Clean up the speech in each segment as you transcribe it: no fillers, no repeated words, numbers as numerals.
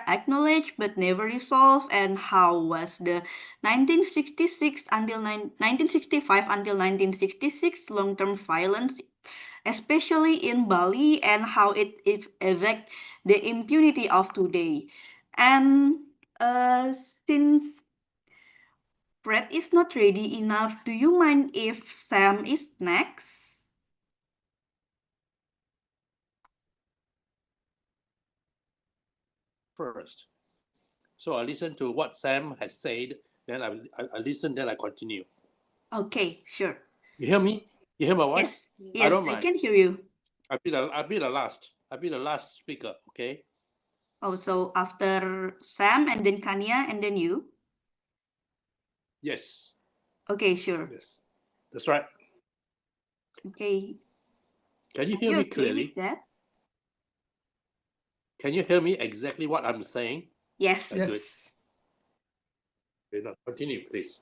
are acknowledged but never resolved, and how was the 1965 until 1966 long-term violence, especially in Bali, and how it affect the impunity of today. And since Brett is not ready enough, do you mind if Sam is next? First. So I listen to what Sam has said, then I listen, then I continue. Okay, sure. You hear me? You hear my voice? Yes, I yes, don't I mind. can hear you. I'll be the last. I'll be the last speaker, okay? Oh, so after Sam and then Kanya and then you? Yes. Okay, sure. Yes. That's right. Okay. Can you Are hear you me okay with clearly? that? Can you hear me exactly what I'm saying? Yes. Good. Yes. Okay, now continue, please.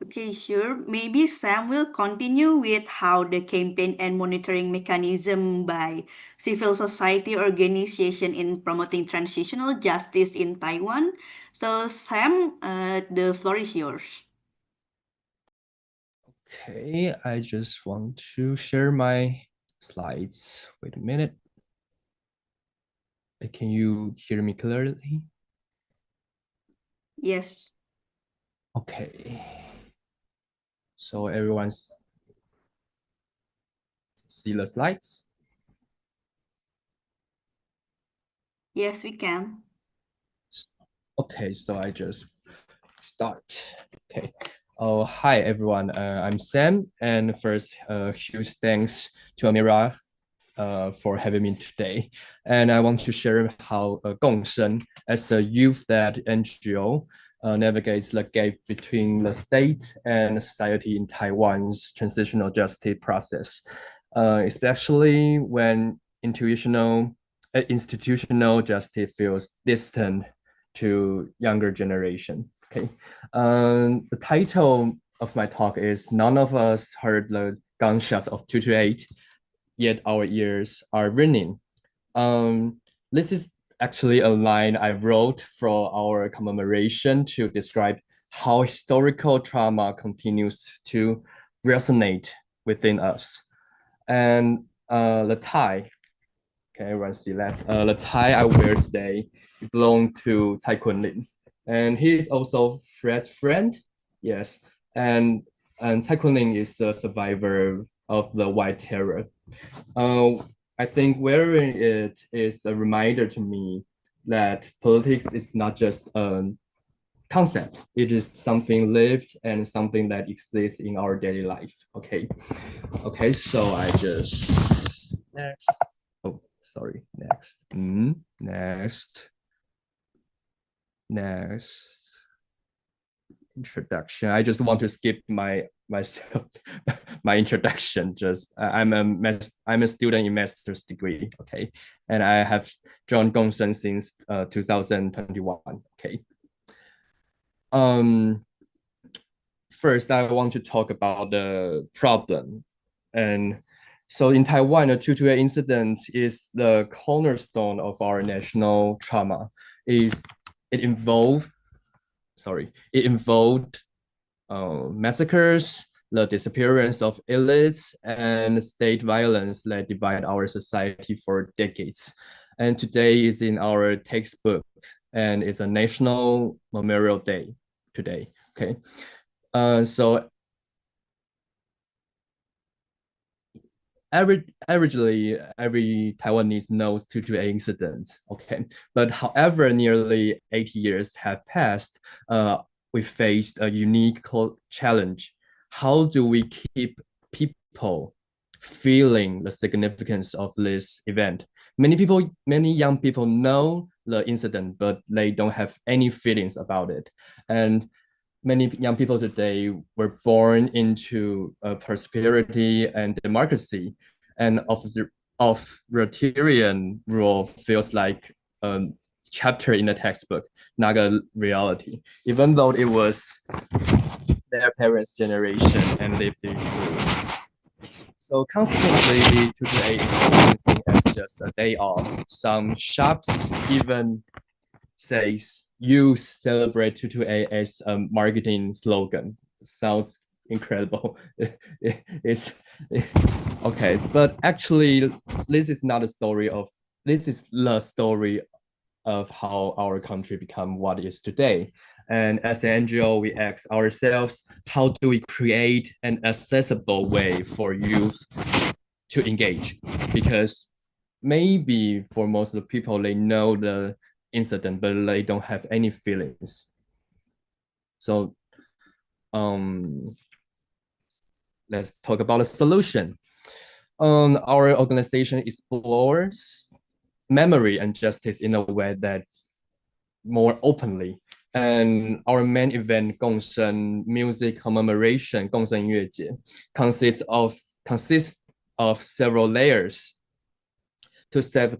Okay, sure. Maybe Sam will continue with how the campaign and monitoring mechanism by civil society organization in promoting transitional justice in Taiwan. So, Sam, the floor is yours. Okay, I just want to share my slides. Wait a minute. Can you hear me clearly? Yes. Okay. So everyone's see the slides? Yes, we can. Okay, so I just start. Okay. Oh, hi everyone. I'm Sam, and first, huge thanks to Amira for having me today. And I want to share how Gongsheng, as a youth-led NGO, navigates the gap between the state and society in Taiwan's transitional justice process, especially when institutional justice feels distant to younger generation. Okay, the title of my talk is "None of Us Heard the Gunshots of 228, Yet Our Ears Are Ringing." This is actually a line I wrote for our commemoration to describe how historical trauma continues to resonate within us. And the tie, okay, everyone see that? The tie I wear today belongs to Tai Kunlin. And he is also Fred's friend, yes. And Tai Kunlin is a survivor of the White Terror. I think wearing it is a reminder to me that politics is not just a concept. It is something lived and something that exists in our daily life. Okay. Okay, so I just next. Oh, sorry. Next. Next. Next. Introduction. I just want to skip myself my introduction. Just I'm a student in master's degree. Okay, and I have joined Gongsheng since 2021. Okay. First, I want to talk about the problem. And so in Taiwan, the 228 incident is the cornerstone of our national trauma. It involved massacres, the disappearance of elites, and state violence that divide our society for decades. And today is in our textbook, and it's a National Memorial Day today. Okay, so averagely, every Taiwanese knows 228 incidents. Okay, but however, nearly 80 years have passed. We faced a unique challenge. How do we keep people feeling the significance of this event? Many young people know the incident, but they don't have any feelings about it. And many young people today were born into prosperity and democracy, and authoritarian rule feels like a chapter in the textbook, not a reality, even though it was their parents' generation and lived through. So consequently, today is seen as just a day off. Some shops even says use celebrate 228 as a marketing slogan. Sounds incredible. It's okay, but actually, this is not a story of this is the story of how our country become what it is today. And as an NGO, we ask ourselves, how do we create an accessible way for youth to engage? Because maybe for most of the people, they know the incident, but they don't have any feelings. So let's talk about a solution. Our organization explores memory and justice in a way that's more openly. And our main event, 共生 Music Commemoration, 共生音乐节, consists of several layers to satisfy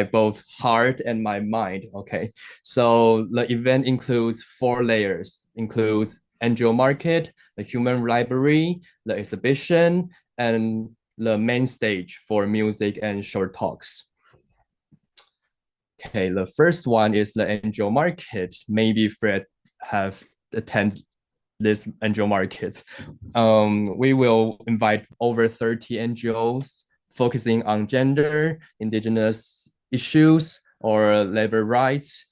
both heart and my mind. Okay, so the event includes 4 layers, includes angel market, the human library, the exhibition, and the main stage for music and short talks. Okay, the first one is the angel market. Maybe Fred have attended this angel market. We will invite over 30 NGOs focusing on gender, indigenous issues, or labor rights.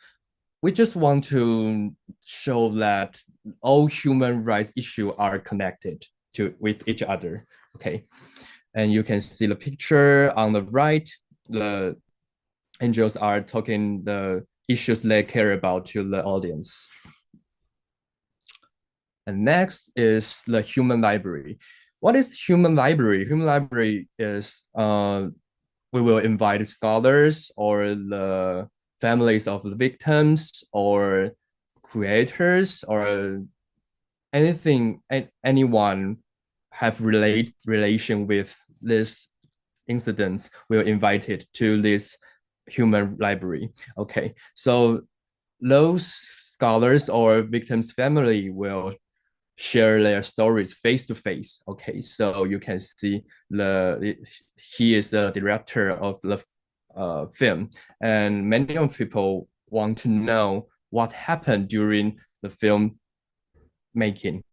We just want to show that all human rights issues are connected with each other. Okay, and you can see the picture on the right. The angels are talking the issues they care about to the audience. And next is the human library. What is human library? Human library is we will invite scholars or the families of the victims or creators or anyone have relation with this incidents will invite it to this human library. Okay, so those scholars or victims' family will share their stories face to face. Okay, so you can see he is a director of the film, and many of people want to know what happened during the film making.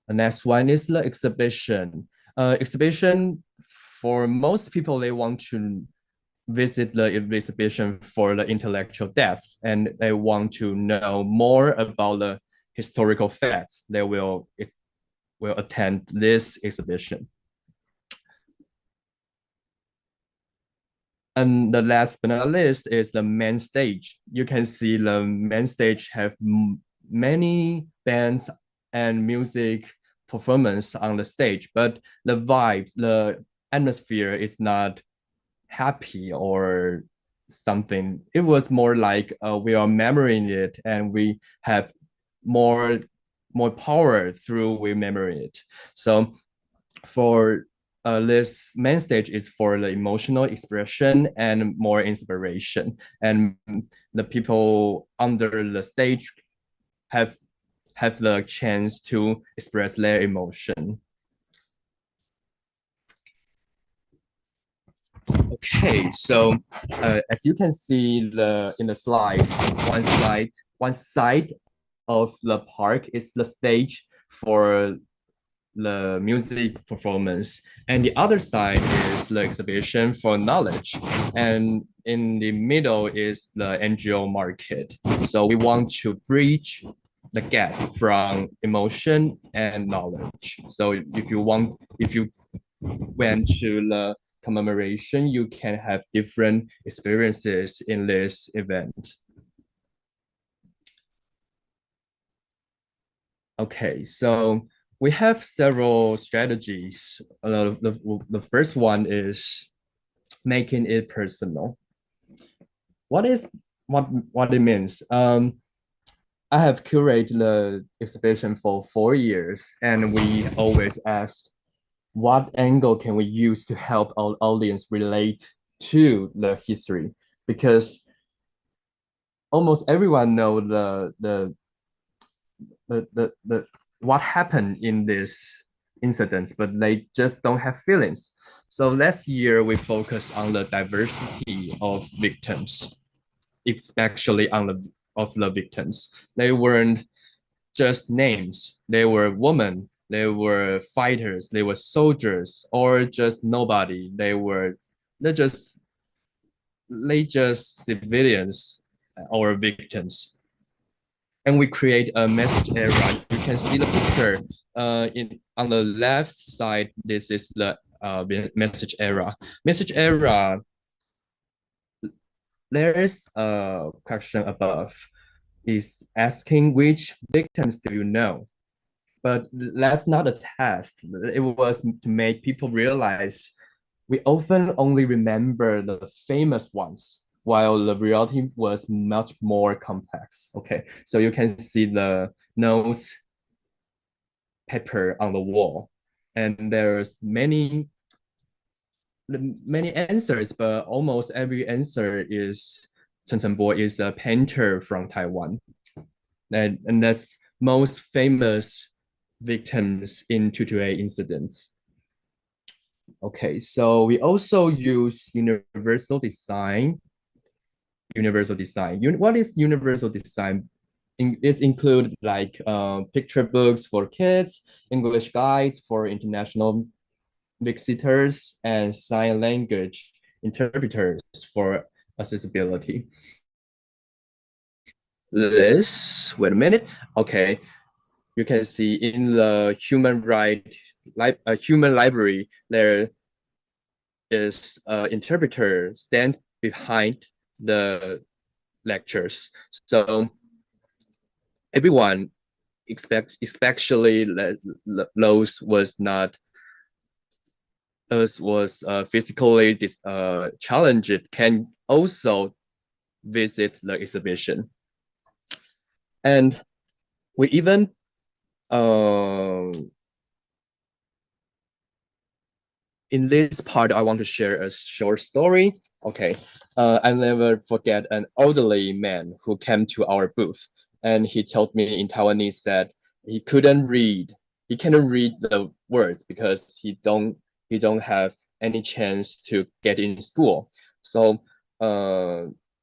The next one is the exhibition. Exhibition, for most people, they want to visit the exhibition for the intellectual depth, and they want to know more about the historical facts. They will attend this exhibition. And the last but not least is the main stage. You can see the main stage have many bands and music performance on the stage, but the vibes, the atmosphere is not happy or something. It was more like we are memorizing it and we have more power through remembering it. So for this main stage is for the emotional expression and more inspiration, and the people under the stage have the chance to express their emotion. Okay, so as you can see in the slides, one side of the park is the stage for the music performance, and the other side is the exhibition for knowledge, and in the middle is the NGO market. So we want to bridge the gap from emotion and knowledge. So if you went to the commemoration, you can have different experiences in this event. Okay, so we have several strategies. The first one is making it personal. What it means? I have curated the exhibition for 4 years, and we always ask, what angle can we use to help our audience relate to the history? Because almost everyone know the what happened in this incident, but they just don't have feelings. So last year we focused on the diversity of victims, especially on the victims. They weren't just names. They were women, they were fighters, they were soldiers, or just nobody. They just they just civilians or victims. And we create a message era. You can see the picture in on the left side. This is the message era. Message era. There is a question above, is asking which victims do you know? But that's not a test. It was to make people realize we often only remember the famous ones, while the reality was much more complex. Okay, so you can see the notes paper on the wall, and there's many answers, but almost every answer is Chen Chenbo is a painter from Taiwan, and that's most famous victims in 228 incidents. Okay, so we also use universal design. Universal design. What is universal design? It include like picture books for kids, English guides for international visitors, and sign language interpreters for accessibility. This, wait a minute. Okay, you can see in the human library, there is an interpreter stands behind the lectures. So everyone, especially those was physically challenged, can also visit the exhibition. And we even in this part, I want to share a short story. Okay, I'll never forget an elderly man who came to our booth, and he told me in Taiwanese that he couldn't read. He cannot read the words because he don't have any chance to get in school. So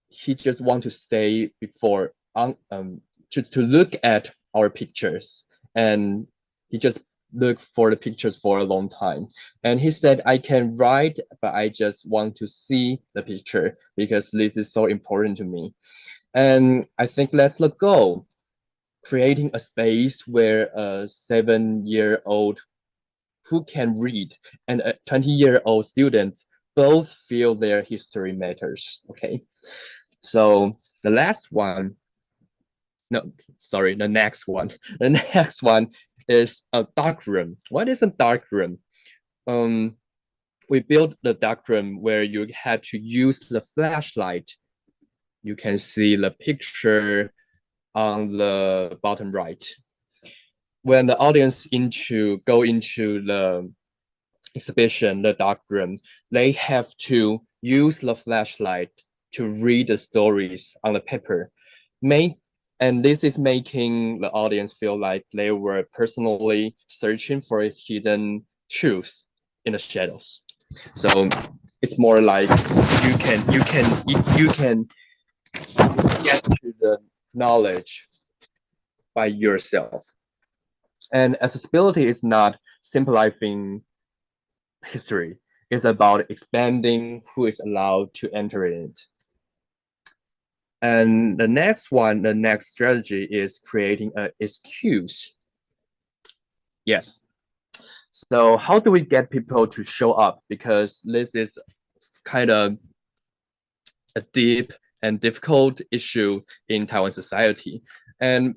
he just want to stay before to look at our pictures, and he just look for the pictures for a long time. And he said, I can write, but I just want to see the picture because this is so important to me. And I think let's let go, creating a space where a 7-year-old who can read and a 20-year-old student both feel their history matters. Okay, so the last one, no, sorry, the next one. The next one is a dark room. What is a dark room? We built the dark room where you had to use the flashlight. You can see the picture on the bottom right. When the audience go into the exhibition, the dark room, they have to use the flashlight to read the stories on the paper. And this is making the audience feel like they were personally searching for a hidden truth in the shadows. So it's more like you can get to the knowledge by yourself. And accessibility is not simplifying history. It's about expanding who is allowed to enter in it. And the next strategy is creating an excuse. Yes. So how do we get people to show up? Because this is kind of a deep and difficult issue in Taiwan society. And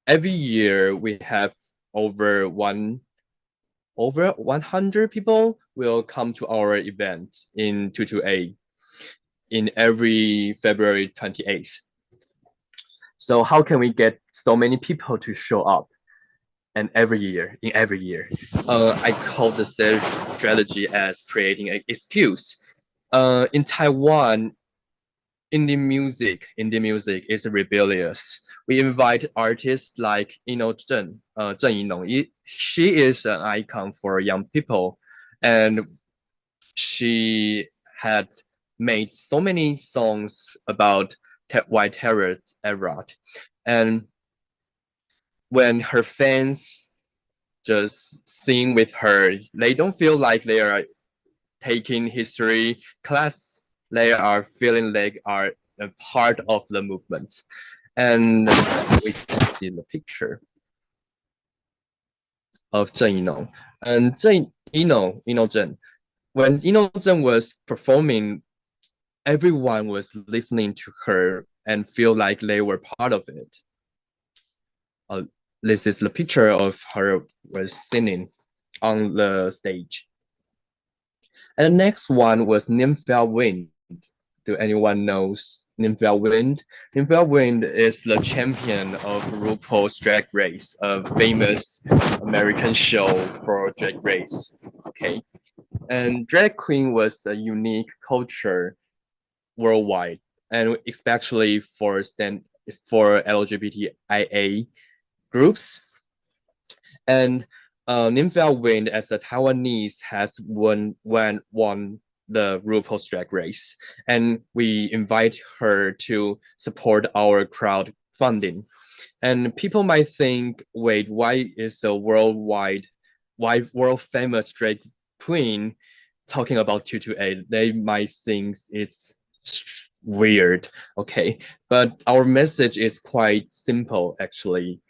every year we have over 100 people will come to our event in 228 in every February 28th. So how can we get so many people to show up? And every year, I call the strategy as creating an excuse. In Taiwan, indie music is rebellious. We invite artists like Zheng Yinong. She is an icon for young people, and she had made so many songs about white terror era, and when her fans just sing with her, they don't feel like they are taking history class. They are feeling like are a part of the movement. And we can see the picture of Zheng Yinong. And Zheng Yinong, Zheng, when Zheng was performing, everyone was listening to her and feel like they were part of it. This is the picture of her was singing on the stage. And the next one was Nympha Wind. Do anyone knows Nympha Wind? Nympha Wind is the champion of RuPaul's Drag Race, a famous American show for Drag Race. Okay, and drag queen was a unique culture worldwide, and especially for LGBTIA groups. And Nympha Wind, as a Taiwanese, has won the RuPaul's Drag Race, and we invite her to support our crowdfunding. And people might think, wait, why is a world famous drag queen talking about 228? They might think it's weird, okay? But our message is quite simple, actually.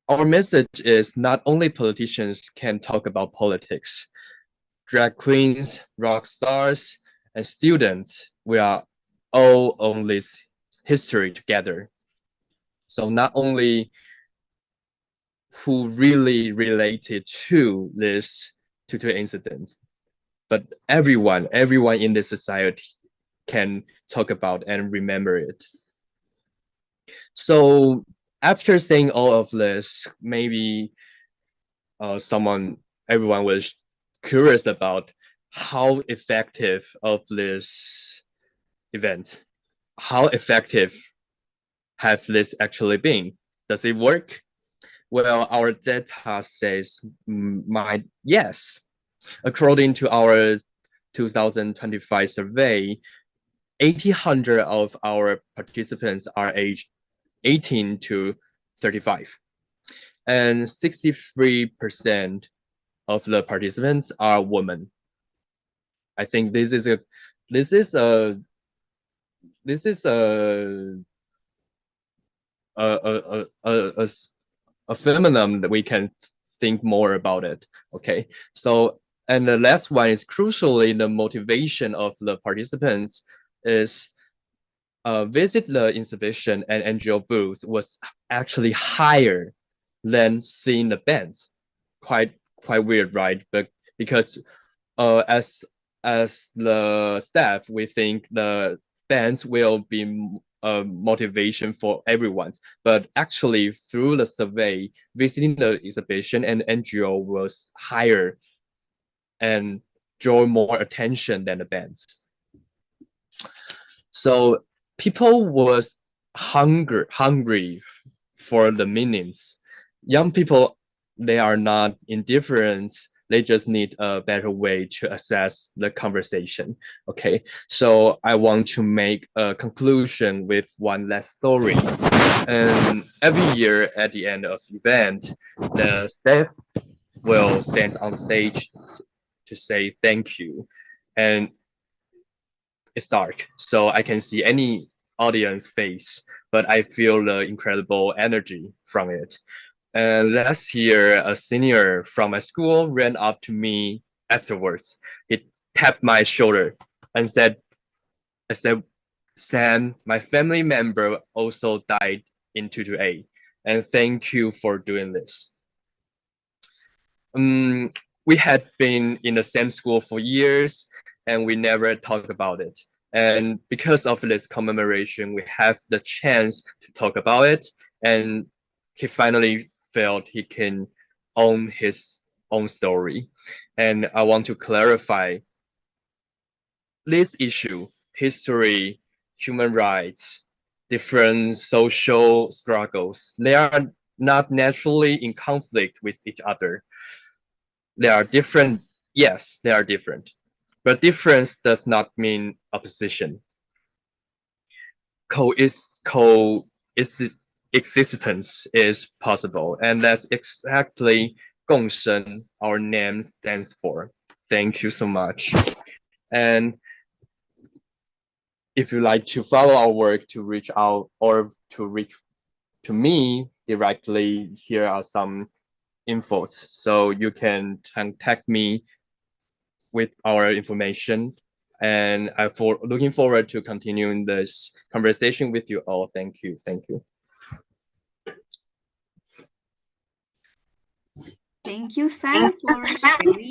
Our message is not only politicians can talk about politics. Drag queens, rock stars, and students, we are all on this history together. So not only who really related to this Tutu incident, but everyone in this society can talk about and remember it. So after saying all of this, maybe everyone was curious about how effective of this event, how effective have this actually been? Does it work? Well, our data says yes. According to our 2025 survey, 1,800 of our participants are aged 18 to 35. And 63% of the participants are women. I think this is a a phenomenon that we can think more about it. Okay, so and the last one is crucially the motivation of the participants is visit the exhibition and NGO booths was actually higher than seeing the bands. Quite weird, right? But because as the staff, we think the bands will be a motivation for everyone. But actually, through the survey, visiting the exhibition and NGO was higher and draw more attention than the bands. So people was hungry for the meanings. Young people, they are not indifferent. They just need a better way to assess the conversation. Okay, so I want to make a conclusion with one last story. And every year at the end of the event, the staff will stand on stage to say thank you. And it's dark, so I can see any audience face, but I feel the incredible energy from it. And last year, a senior from my school ran up to me afterwards. He tapped my shoulder and I said, Sam, my family member also died in 228, and thank you for doing this. We had been in the same school for years, and we never talked about it. And because of this commemoration, we have the chance to talk about it. And he finally felt he can own his own story. And I want to clarify this issue, history, human rights, different social struggles, they are not naturally in conflict with each other. There are different Yes, they are different, but difference does not mean opposition. Coexistence is possible, and that's exactly 共生, our name stands for. Thank you so much. And if you like to follow our work, to reach out or to reach to me directly, here are some infos. So you can contact me with our information. And I'm looking forward to continuing this conversation with you all. Thank you. Thank you. Thank you, Sam, for sharing